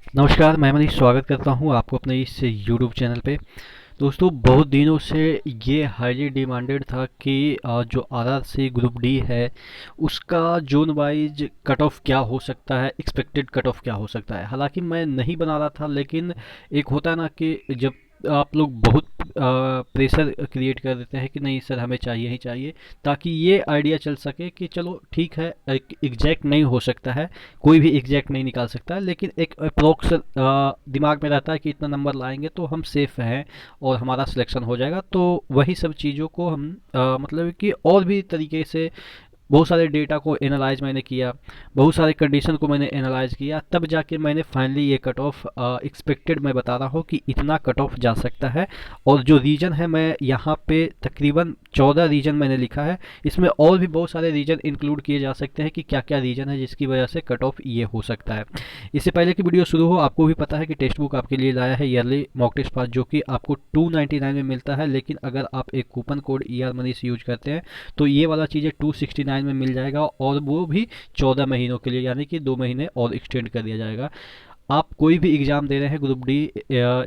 नमस्कार, मैं मनीष स्वागत करता हूँ आपको अपने इस यूट्यूब चैनल पे। दोस्तों, बहुत दिनों से ये हाईली डिमांडेड था कि जो आरआरसी ग्रुप डी है उसका जोन वाइज कट ऑफ क्या हो सकता है, एक्सपेक्टेड कट ऑफ क्या हो सकता है। हालांकि मैं नहीं बना रहा था, लेकिन एक होता है ना कि जब आप लोग बहुत प्रेशर क्रिएट कर देते हैं कि नहीं सर हमें चाहिए ही चाहिए, ताकि ये आइडिया चल सके कि चलो ठीक है, एक एग्जैक्ट नहीं हो सकता है, कोई भी एग्जैक्ट नहीं निकाल सकता है, लेकिन एक अप्रोक्स दिमाग में रहता है कि इतना नंबर लाएंगे तो हम सेफ हैं और हमारा सिलेक्शन हो जाएगा। तो वही सब चीज़ों को हम मतलब कि और भी तरीके से बहुत सारे डेटा को एनालाइज मैंने किया, बहुत सारे कंडीशन को मैंने एनालाइज किया, तब जाके मैंने फाइनली ये कट ऑफ एक्सपेक्टेड मैं बता रहा हूँ कि इतना कट ऑफ जा सकता है। और जो रीजन है मैं यहाँ पे तकरीबन 14 रीजन मैंने लिखा है। इसमें और भी बहुत सारे रीजन इंक्लूड किए जा सकते हैं कि क्या क्या रीजन है जिसकी वजह से कट ऑफ ये हो सकता है। इससे पहले कि वीडियो शुरू हो, आपको भी पता है कि टेक्स्ट बुक आपके लिए लाया है ईयरली मॉक टेस्ट पास, जो कि आपको 299 में मिलता है। लेकिन अगर आप एक coupon code ER Manish use करते हैं तो ये वाला चीज़ें 269 में मिल जाएगा, और वो भी 14 महीनों के लिए, यानी कि 2 महीने और एक्सटेंड कर दिया जाएगा। आप कोई भी एग्ज़ाम दे रहे हैं, group D,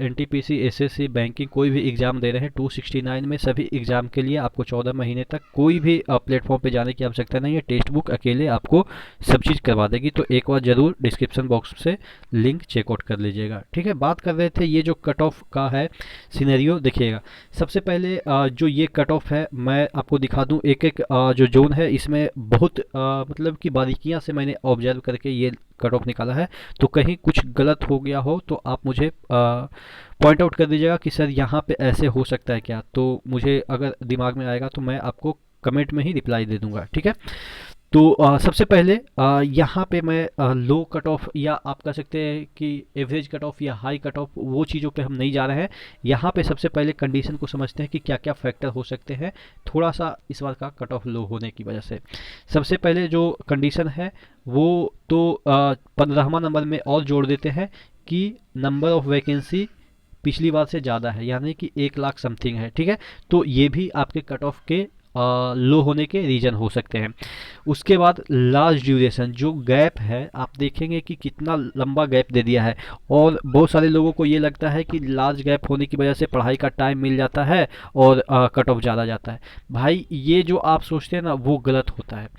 NTPC, SSC, banking, कोई भी एग्ज़ाम दे रहे हैं, 269 में सभी एग्ज़ाम के लिए आपको 14 महीने तक कोई भी प्लेटफॉर्म पे जाने की आवश्यकता नहीं है। टेक्स्ट बुक अकेले आपको सब चीज़ करवा देगी। तो एक बार ज़रूर डिस्क्रिप्शन बॉक्स से लिंक चेकआउट कर लीजिएगा। ठीक है, बात कर रहे थे ये जो कट ऑफ का है सिनेरियो, देखिएगा। सबसे पहले जो ये कट ऑफ है मैं आपको दिखा दूं, एक एक जो जोन है इसमें बहुत मतलब कि बारीकियां से मैंने ऑब्जर्व करके ये कट ऑफ निकाला है। तो कहीं कुछ गलत हो गया हो तो आप मुझे पॉइंट आउट कर दीजिएगा कि सर यहाँ पे ऐसे हो सकता है क्या। तो मुझे अगर दिमाग में आएगा तो मैं आपको कमेंट में ही रिप्लाई दे दूंगा। ठीक है, तो सबसे पहले यहाँ पे मैं लो कट ऑफ, या आप कह सकते हैं कि एवरेज कट ऑफ या हाई कट ऑफ, वो चीज़ों पे हम नहीं जा रहे हैं। यहाँ पे सबसे पहले कंडीशन को समझते हैं कि क्या क्या फैक्टर हो सकते हैं थोड़ा सा इस बार का कट ऑफ लो होने की वजह से। सबसे पहले जो कंडीशन है वो तो 15वां नंबर में और जोड़ देते हैं कि नंबर ऑफ वैकेंसी पिछली बार से ज़्यादा है, यानी कि 1 लाख समथिंग है। ठीक है, तो ये भी आपके कट ऑफ के लो होने के रीजन हो सकते हैं। उसके बाद लार्ज ड्यूरेशन, जो गैप है आप देखेंगे कि कितना लंबा गैप दे दिया है। और बहुत सारे लोगों को ये लगता है कि लार्ज गैप होने की वजह से पढ़ाई का टाइम मिल जाता है और कट ऑफ ज़्यादा जाता है। भाई ये जो आप सोचते हैं ना वो गलत होता है।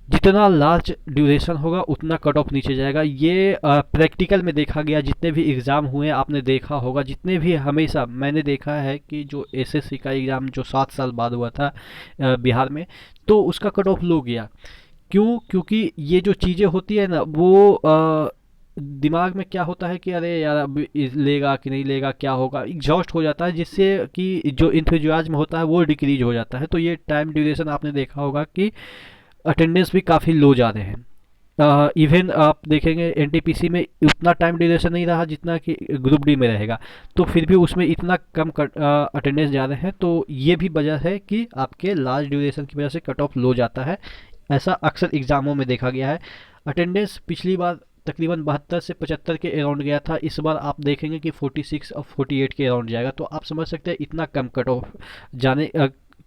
जितना लार्ज ड्यूरेशन होगा उतना कट ऑफ नीचे जाएगा। ये प्रैक्टिकल में देखा गया, जितने भी एग्ज़ाम हुए आपने देखा होगा, जितने भी हमेशा मैंने देखा है कि जो SSC का एग्ज़ाम जो 7 साल बाद हुआ था बिहार में, तो उसका कट ऑफ लो गया। क्यों? क्योंकि ये जो चीज़ें होती है ना वो दिमाग में क्या होता है कि अरे यार अब लेगा कि नहीं लेगा, क्या होगा, एग्जॉस्ट हो जाता है, जिससे कि जो इंथुजियाज्म होता है वो डिक्रीज हो जाता है। तो ये टाइम ड्यूरेशन आपने देखा होगा कि अटेंडेंस भी काफ़ी लो जा रहे हैं। इवन आप देखेंगे NTPC में उतना टाइम ड्यूरेशन नहीं रहा जितना कि ग्रुप डी में रहेगा, तो फिर भी उसमें इतना कम अटेंडेंस जा रहे हैं। तो ये भी वजह है कि आपके लार्ज ड्यूरेशन की वजह से कट ऑफ लो जाता है। ऐसा अक्सर एग्ज़ामों में देखा गया है। अटेंडेंस पिछली बार तकरीबन 72 से 75 के अराउंड गया था, इस बार आप देखेंगे कि 46 और 48 के अराउंड जाएगा। तो आप समझ सकते हैं इतना कम कट ऑफ जाने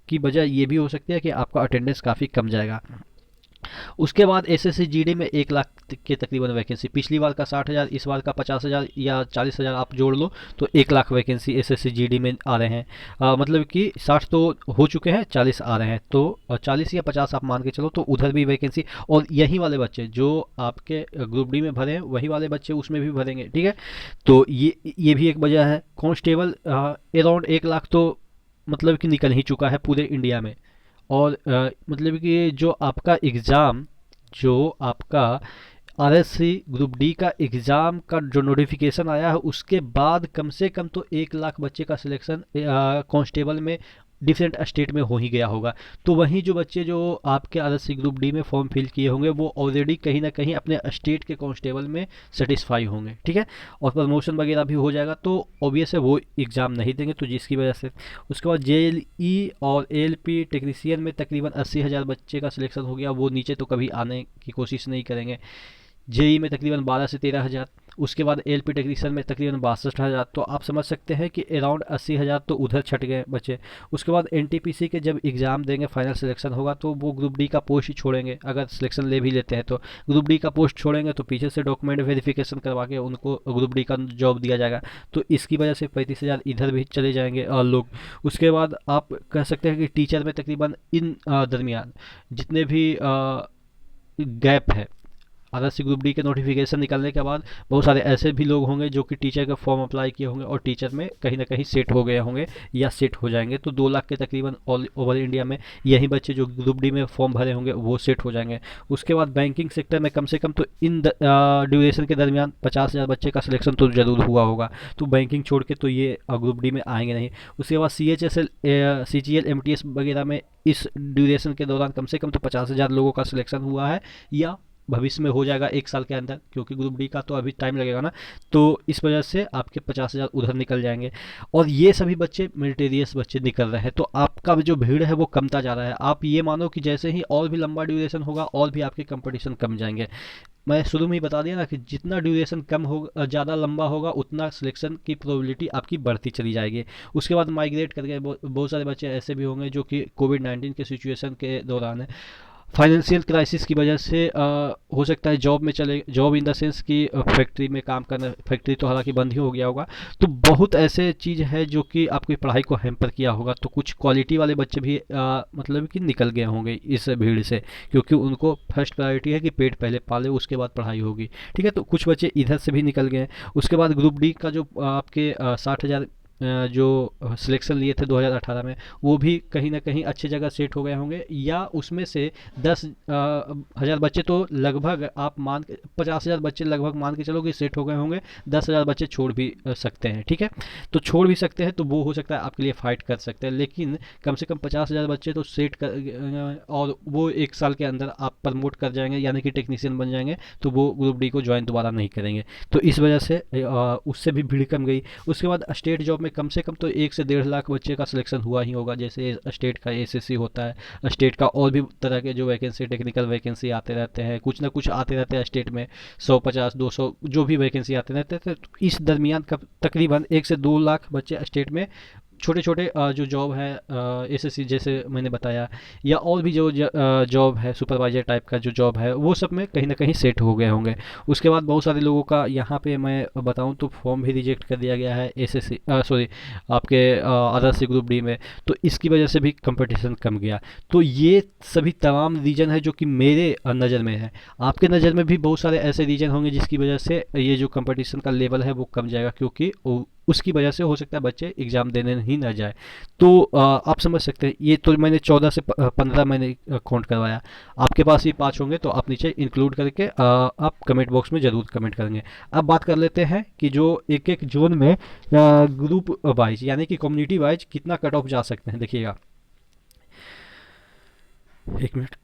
की वजह ये भी हो सकती है कि आपका अटेंडेंस काफ़ी कम जाएगा। उसके बाद SSC GD में 1 लाख के तकरीबन वैकेंसी, पिछली बार का 60,000, इस बार का 50,000 या 40,000 आप जोड़ लो, तो 1 लाख वैकेंसी SSC GD में आ रहे हैं। मतलब कि 60 तो हो चुके हैं, 40 आ रहे हैं, तो 40 या 50 आप मान के चलो, तो उधर भी वैकेंसी। और यही वाले बच्चे जो आपके ग्रुप डी में भरे हैं वही वाले बच्चे उसमें भी भरेंगे। ठीक है, तो ये भी एक वजह है। कांस्टेबल अराउंड 1 लाख तो मतलब कि निकल ही चुका है पूरे इंडिया में। और मतलब कि जो आपका एग्ज़ाम, जो आपका RSC ग्रुप डी का एग्ज़ाम का जो नोटिफिकेशन आया है उसके बाद कम से कम तो 1 लाख बच्चे का सिलेक्शन कांस्टेबल में डिफरेंट स्टेट में हो ही गया होगा। तो वहीं जो बच्चे जो आपके RSC ग्रुप डी में फॉर्म फिल किए होंगे वो ऑलरेडी कहीं ना कहीं अपने स्टेट के कांस्टेबल में सेटिस्फाई होंगे। ठीक है, और प्रमोशन वगैरह भी हो जाएगा, तो ऑब्वियस है वो एग्ज़ाम नहीं देंगे, तो जिसकी वजह से। उसके बाद JLE और ALP टेक्नीसियन में तकरीबन 80,000 बच्चे का सिलेक्शन हो गया, वो नीचे तो कभी आने की कोशिश नहीं करेंगे। JEE में तकरीबन 12 से 13,000। उसके बाद एलपी टेक्नीशियन में तकरीबन 62,000। तो आप समझ सकते हैं कि अराउंड 80,000 तो उधर छट गए बच्चे। उसके बाद एनटीपीसी के जब एग्ज़ाम देंगे, फाइनल सिलेक्शन होगा, तो वो ग्रुप डी का पोस्ट ही छोड़ेंगे। अगर सिलेक्शन ले भी लेते हैं तो ग्रुप डी का पोस्ट छोड़ेंगे, तो पीछे से डॉक्यूमेंट वेरिफिकेशन करवा के उनको ग्रुप डी का जॉब दिया जाएगा। तो इसकी वजह से 35,000 इधर भी चले जाएंगे लोग। उसके बाद आप कह सकते हैं कि टीचर में तकरीबन इन दरमियान जितने भी गैप है, आरएससी ग्रुप डी के नोटिफिकेशन निकलने के बाद बहुत सारे ऐसे भी लोग होंगे जो कि टीचर का फॉर्म अप्लाई किए होंगे और टीचर में कहीं ना कहीं सेट हो गए होंगे या सेट हो जाएंगे। तो 2 लाख के तकरीबन ऑल ओवर इंडिया में यही बच्चे जो ग्रुप डी में फॉर्म भरे होंगे वो सेट हो जाएंगे। उसके बाद बैंकिंग सेक्टर में कम से कम तो इन ड्यूरेशन के दरमियान 50,000 बच्चे का सिलेक्शन तो जरूर हुआ होगा। तो बैंकिंग छोड़ के तो ये ग्रुप डी में आएंगे नहीं। उसके बाद CHSL CGL MTS वगैरह में इस ड्यूरेशन के दौरान कम से कम तो 50,000 लोगों का सिलेक्शन हुआ है या भविष्य में हो जाएगा 1 साल के अंदर, क्योंकि ग्रुप डी का तो अभी टाइम लगेगा ना। तो इस वजह से आपके 50,000 उधर निकल जाएंगे और ये सभी बच्चे मेरिटेरियस बच्चे निकल रहे हैं। तो आपका जो भीड़ है वो कमता जा रहा है। आप ये मानो कि जैसे ही और भी लंबा ड्यूरेशन होगा और भी आपके कंपटीशन कम जाएंगे। मैं शुरू में ही बता दिया ना कि जितना ड्यूरेशन कम होगा, ज़्यादा लंबा होगा, उतना सिलेक्शन की प्रोबेबिलिटी आपकी बढ़ती चली जाएगी। उसके बाद माइग्रेट करके बहुत सारे बच्चे ऐसे भी होंगे जो कि कोविड-19 के सिचुएशन के दौरान है, फाइनेंशियल क्राइसिस की वजह से हो सकता है जॉब में चले, जॉब इन द सेंस कि फैक्ट्री में काम करना, फैक्ट्री तो हालांकि बंद ही हो गया होगा। तो बहुत ऐसे चीज़ है जो कि आपकी पढ़ाई को हैम्पर किया होगा। तो कुछ क्वालिटी वाले बच्चे भी मतलब कि निकल गए होंगे इस भीड़ से, क्योंकि उनको फर्स्ट प्रायोरिटी है कि पेट पहले पाले उसके बाद पढ़ाई होगी। ठीक है, तो कुछ बच्चे इधर से भी निकल गए। उसके बाद ग्रुप डी का जो आपके 60,000 जो सिलेक्शन लिए थे 2018 में, वो भी कहीं ना कहीं अच्छी जगह सेट हो गए होंगे, या उसमें से 10,000 बच्चे तो लगभग आप मान के 50,000 बच्चे लगभग मान के चलो कि सेट हो गए होंगे। 10,000 बच्चे छोड़ भी सकते हैं। ठीक है, तो छोड़ भी सकते हैं, तो वो हो सकता है आपके लिए फाइट कर सकते हैं, लेकिन कम से कम 50,000 बच्चे तो सेट कर और वो 1 साल के अंदर आप प्रमोट कर जाएंगे, यानी कि टेक्नीशियन बन जाएंगे, तो वो ग्रुप डी को ज्वाइन दोबारा नहीं करेंगे। तो इस वजह से उससे भी भीड़ कम गई। उसके बाद स्टेट जॉब में कम से कम तो 1 से 1.5 लाख बच्चे का सिलेक्शन हुआ ही होगा। जैसे स्टेट का एसएससी होता है, स्टेट का और भी तरह के जो वैकेंसी, टेक्निकल वैकेंसी आते रहते हैं, कुछ ना कुछ आते रहते हैं स्टेट में, 150-200 जो भी वैकेंसी आते रहते हैं। तो इस दरमियान तकरीबन 1 से 2 लाख बच्चे स्टेट में छोटे छोटे जो जॉब है एसएससी जैसे मैंने बताया, या और भी जो जॉब है सुपरवाइजर टाइप का जो जॉब है, वो सब में कहीं ना कहीं सेट हो गए होंगे। उसके बाद बहुत सारे लोगों का यहाँ पे मैं बताऊँ तो फॉर्म भी रिजेक्ट कर दिया गया है एसएससी सॉरी आपके आरएससी ग्रुप डी में। तो इसकी वजह से भी कंपटीशन कम गया। तो ये सभी तमाम रीजन है जो कि मेरे नज़र में है। आपके नज़र में भी बहुत सारे ऐसे रीजन होंगे जिसकी वजह से ये जो कंपटीशन का लेवल है वो कम जाएगा, क्योंकि उसकी वजह से हो सकता है बच्चे एग्ज़ाम देने ही ना जाए। तो आप समझ सकते हैं। ये तो मैंने 14 से 15 मैंने काउंट करवाया। आपके पास ये 5 होंगे तो आप नीचे इंक्लूड करके आप कमेंट बॉक्स में ज़रूर कमेंट करेंगे। अब बात कर लेते हैं कि जो एक एक जोन में ग्रुप वाइज यानी कि कम्युनिटी वाइज कितना कट ऑफ जा सकते हैं। देखिएगा, एक मिनट।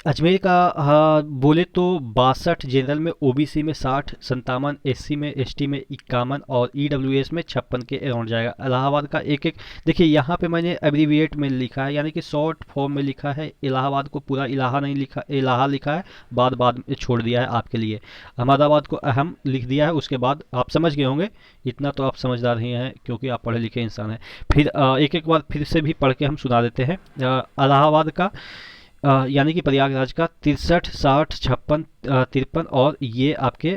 अजमेर का बोले तो 62 जनरल में, ओबीसी में 60, 57 एससी में, एसटी में 51 और ईडब्ल्यूएस में 56 के अराउंड जाएगा। इलाहाबाद का एक एक देखिए, यहाँ पे मैंने एब्रीविएट में लिखा है, यानी कि शॉर्ट फॉर्म में लिखा है। इलाहाबाद को पूरा इलाहा नहीं लिखा, इलाहा लिखा है, बाद में छोड़ दिया है आपके लिए। अहमदाबाद को अहम लिख दिया है। उसके बाद आप समझ गए होंगे, इतना तो आप समझदार ही हैं क्योंकि आप पढ़े लिखे इंसान हैं। फिर एक एक बार फिर से भी पढ़ के हम सुना देते हैं। इलाहाबाद का यानी कि प्रयागराज का 63, 60, 56, 53 और ये आपके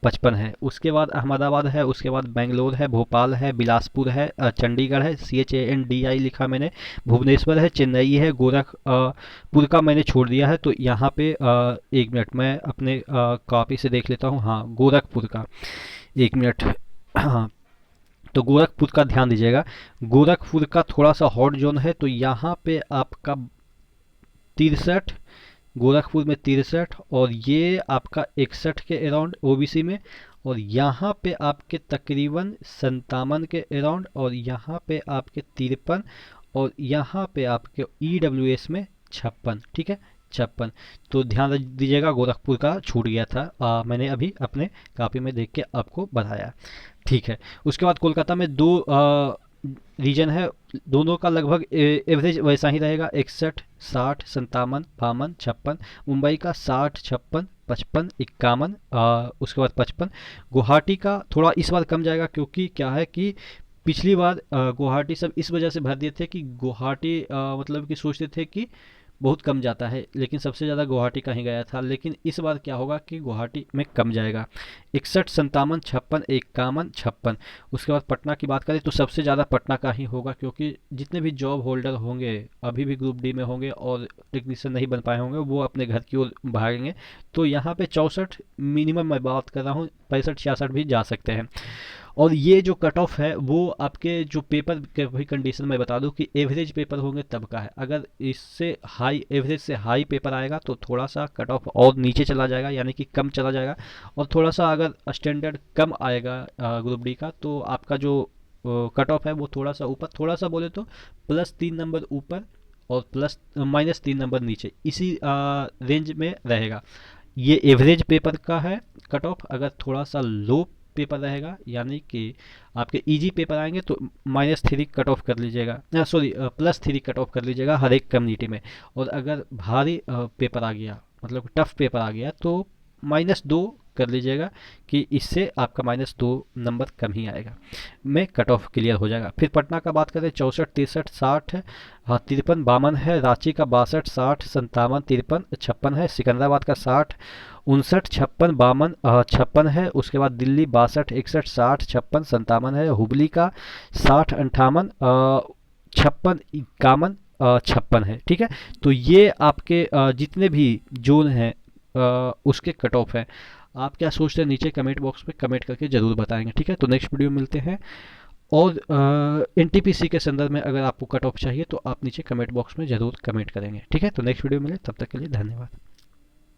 55 है। उसके बाद अहमदाबाद है, उसके बाद बेंगलोर है, भोपाल है, बिलासपुर है, चंडीगढ़ है, CHANDI लिखा मैंने, भुवनेश्वर है, चेन्नई है, गोरखपुर का मैंने छोड़ दिया है। तो यहाँ पे 1 मिनट मैं अपने कॉपी से देख लेता हूँ। हाँ, गोरखपुर का 1 मिनट। हाँ, तो गोरखपुर का ध्यान दीजिएगा। गोरखपुर का थोड़ा सा हॉट जोन है, तो यहाँ पे आपका 63, गोरखपुर में 63 और ये आपका 61 के अराउंड ओबीसी में, और यहाँ पे आपके तकरीबन 57 के अराउंड, और यहाँ पे आपके 53, और यहाँ पे आपके ईडब्ल्यूएस में 56। ठीक है, 56। तो ध्यान दीजिएगा, गोरखपुर का छूट गया था। मैंने अभी अपने कॉपी में देख के आपको बताया। ठीक है, उसके बाद कोलकाता में 2 रीजन है दोनों का लगभग एवरेज वैसा ही रहेगा, 61, 60, 57, 52, 56। मुंबई का 60, 56, 55, 51, उसके बाद 55। गुवाहाटी का थोड़ा इस बार कम जाएगा, क्योंकि क्या है कि पिछली बार गुवाहाटी सब इस वजह से भर दिए थे कि गुवाहाटी मतलब कि सोचते थे कि बहुत कम जाता है, लेकिन सबसे ज़्यादा गुवाहाटी का ही गया था। लेकिन इस बार क्या होगा कि गुवाहाटी में कम जाएगा, 61, 57, 56, 51, 56। उसके बाद पटना की बात करें तो सबसे ज़्यादा पटना का ही होगा, क्योंकि जितने भी जॉब होल्डर होंगे अभी भी ग्रुप डी में होंगे और टेक्नीशियन नहीं बन पाए होंगे, वो अपने घर की ओर भागेंगे। तो यहाँ पे 64 मिनिमम मैं बात कर रहा हूँ, 65, 66 भी जा सकते हैं। और ये जो कट ऑफ है वो आपके जो पेपर के भी कंडीशन में बता दूं कि एवरेज पेपर होंगे तब का है। अगर इससे हाई एवरेज से हाई पेपर आएगा तो थोड़ा सा कट ऑफ और नीचे चला जाएगा, यानी कि कम चला जाएगा। और थोड़ा सा अगर स्टैंडर्ड कम आएगा ग्रुप डी का, तो आपका जो कट ऑफ है वो थोड़ा सा ऊपर, थोड़ा सा बोले तो +3 नंबर ऊपर और -3 नंबर नीचे, इसी रेंज में रहेगा। ये एवरेज पेपर का है कट ऑफ। अगर थोड़ा सा लो पेपर रहेगा, यानी कि आपके इजी पेपर आएंगे, तो -3 कट ऑफ कर लीजिएगा, सॉरी +3 कट ऑफ कर लीजिएगा हर एक कम्युनिटी में। और अगर भारी पेपर आ गया, मतलब टफ पेपर आ गया, तो -2 कर लीजिएगा, कि इससे आपका -2 नंबर कम ही आएगा, में कट ऑफ क्लियर हो जाएगा। फिर पटना का बात करें, 64, 63, 60, हाँ 53, 52 है। रांची का 62, 60, 57, 53, 56 है। सिकंदराबाद का 60, 59, 56, 52, 56 है। उसके बाद दिल्ली 62, 61, 60, 56, 57 है। हुबली का 60, 58, 56, 51, 56 है। ठीक है, तो ये आपके जितने भी जोन हैं उसके कट ऑफ है। आप क्या सोचते हैं नीचे कमेंट बॉक्स में कमेंट करके ज़रूर बताएंगे। ठीक है, तो नेक्स्ट वीडियो में मिलते हैं। और एनटीपीसी के संदर्भ में अगर आपको कट ऑफ चाहिए तो आप नीचे कमेंट बॉक्स में ज़रूर कमेंट करेंगे। ठीक है, तो नेक्स्ट वीडियो मिले, तब तक के लिए धन्यवाद।